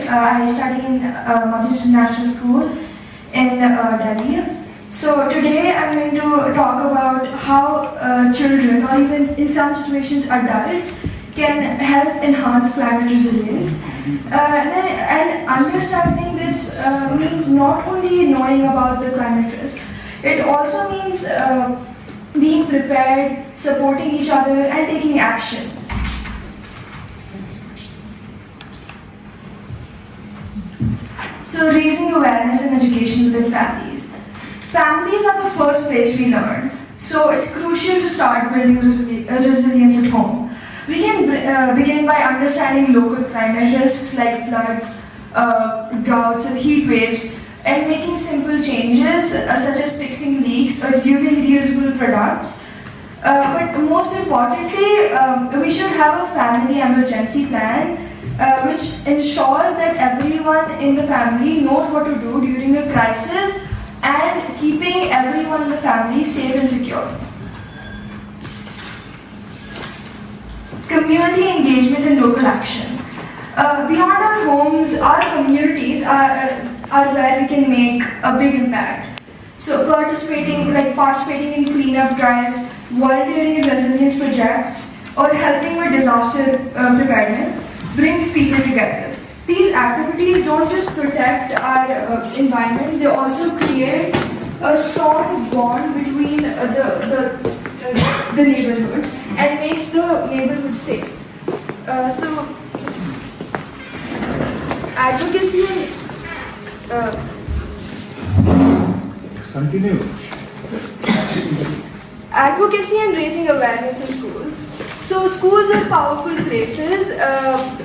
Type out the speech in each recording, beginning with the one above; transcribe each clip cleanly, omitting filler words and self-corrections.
I study in Madhya International School in Delhi. So today I'm going to talk about how children, or even in some situations adults, can help enhance climate resilience. And understanding this means not only knowing about the climate risks, it also means being prepared, supporting each other, and taking action. So raising awareness and education within families. Families are the first place we learn, so it's crucial to start building resilience at home. We can begin by understanding local climate risks like floods, droughts, and heat waves, and making simple changes such as fixing leaks or using reusable products. But most importantly, we should have a family emergency plan which ensures that everyone in the family knows what to do during a crisis and keeping everyone in the family safe and secure. Community engagement and local action. Beyond our homes, our communities are where we can make a big impact. So participating in cleanup drives, volunteering in resilience projects, or helping with disaster preparedness brings people together. These activities don't just protect our environment, they also create a strong bond between the neighborhoods and makes the neighborhood safe. So advocacy and Continue. advocacy and raising awareness in schools. So schools are powerful places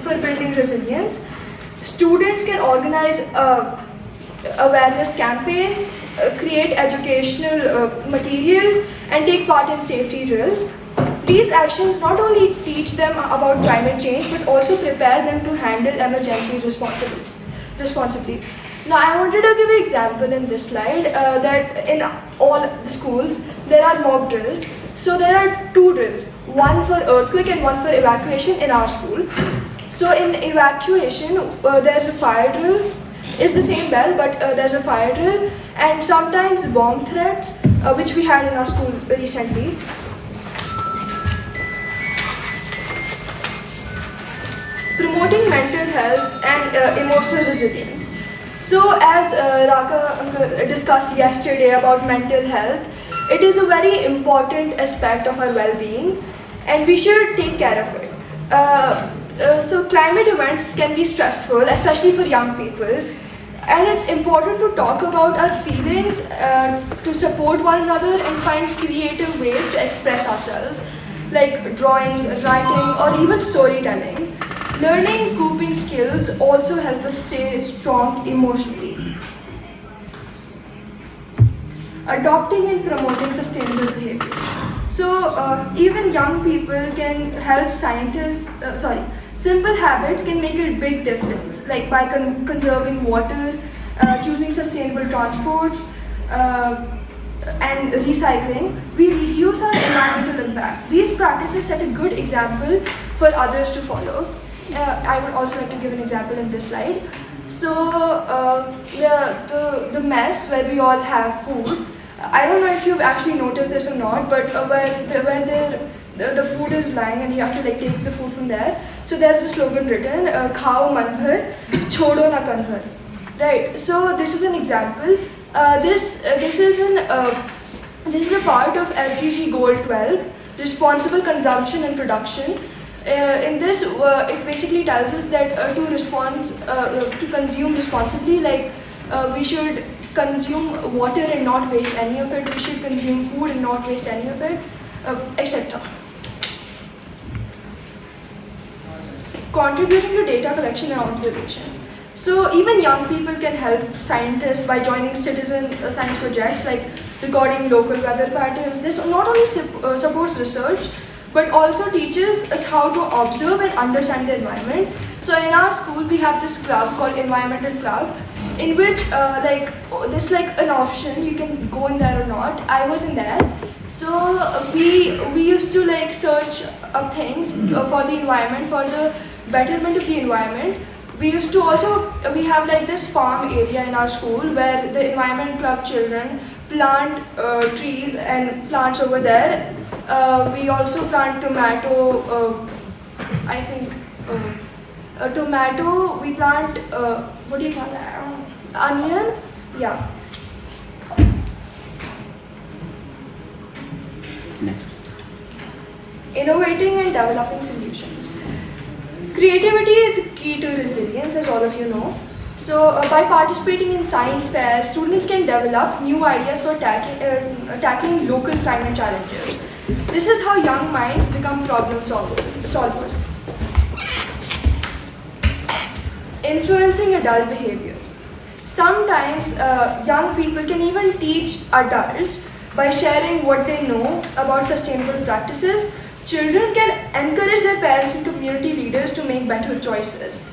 for building resilience. Students can organize awareness campaigns, create educational materials, and take part in safety drills. These actions not only teach them about climate change but also prepare them to handle emergencies responsibly. Now I wanted to give an example in this slide that in all the schools there are mock drills. So there are two drills, one for earthquake and one for evacuation in our school. So in evacuation there's a fire drill. It's the same bell but there's a fire drill, and sometimes bomb threats which we had in our school recently. Promoting mental health and emotional resilience. So as Raka discussed yesterday about mental health, it is a very important aspect of our well-being and we should take care of it. So climate events can be stressful, especially for young people, and it's important to talk about our feelings, to support one another and find creative ways to express ourselves, like drawing, writing, or even storytelling. Learning coping skills also help us stay strong emotionally. Adopting and promoting sustainable behavior. So even young people can help simple habits can make a big difference, like by conserving water, choosing sustainable transports, and recycling, we reduce our environmental impact. These practices set a good example for others to follow. I would also like to give an example in this slide. So the mess where we all have food, I don't know if you've actually noticed this or not, but when the food is lying and you have to take the food from there, so there's a slogan written, "Khao man bhar, chodo na kan bhar." Right. So this is an example. This is a part of SDG Goal 12, responsible consumption and production. In this, it basically tells us that to consume responsibly, we should consume water and not waste any of it. We should consume food and not waste any of it, etc. Contributing to data collection and observation. So even young people can help scientists by joining citizen science projects like recording local weather patterns. This not only supports research but also teaches us how to observe and understand the environment. So in our school we have this club called Environmental Club, in which this an option, you can go in there or not. I was in there. So we used to search up things for the environment, for the betterment of the environment. We used to also, we have like this farm area in our school where the environment club children plant trees and plants over there. We also plant tomato, I think, a tomato, we plant, what do you call that? Onion? Yeah. Next. Innovating and developing solutions. Creativity is key to resilience, as all of you know. So, by participating in science fairs, students can develop new ideas for tackling local climate challenges. This is how young minds become problem solvers. Influencing adult behavior. Sometimes young people can even teach adults by sharing what they know about sustainable practices. Children can encourage their parents and community leaders to make better choices.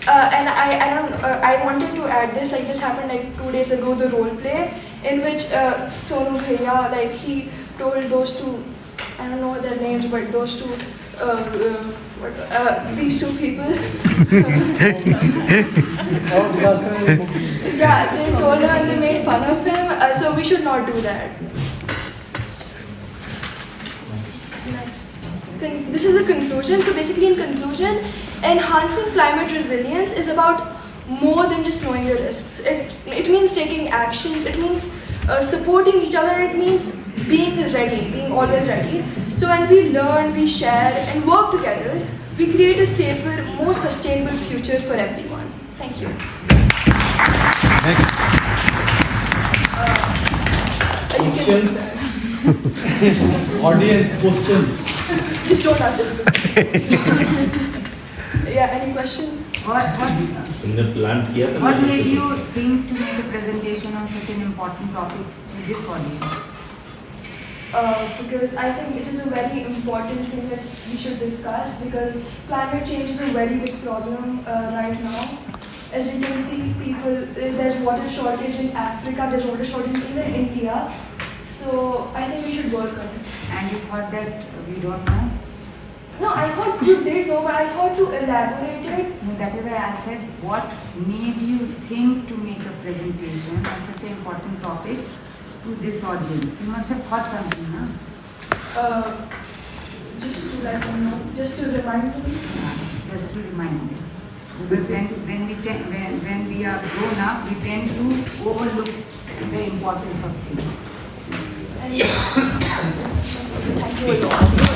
And I wanted to add this, like this happened like 2 days ago, the role play, in which Sonu Bhaiya, like he told those two, I don't know their names, but those two, these two people. Yeah, they told him and they made fun of him, so we should not do that. Next. This is the conclusion. So basically in conclusion, enhancing climate resilience is about more than just knowing the risks. It means taking actions, it means supporting each other, it means being ready, being always ready. So when we learn, we share and work together, we create a safer, more sustainable future for everyone. Thank you. Next. Questions? Audience questions. Just don't ask them. Yeah, any questions? What made you think to make a presentation on such an important topic to this audience? Because I think it is a very important thing that we should discuss, because climate change is a very big problem right now. As we can see, there's water shortage in Africa, there's water shortage even in India. So I think we should work on it. And you thought that we don't know? No, I thought you did know, but I thought to elaborate it. No, that is why I said, what made you think to make a presentation on such an important topic to this audience? You must have thought something, huh? Just to let them know, just to remind them. Just to remind them. Because when we are grown up, we tend to overlook the importance of things. And, thank you a lot.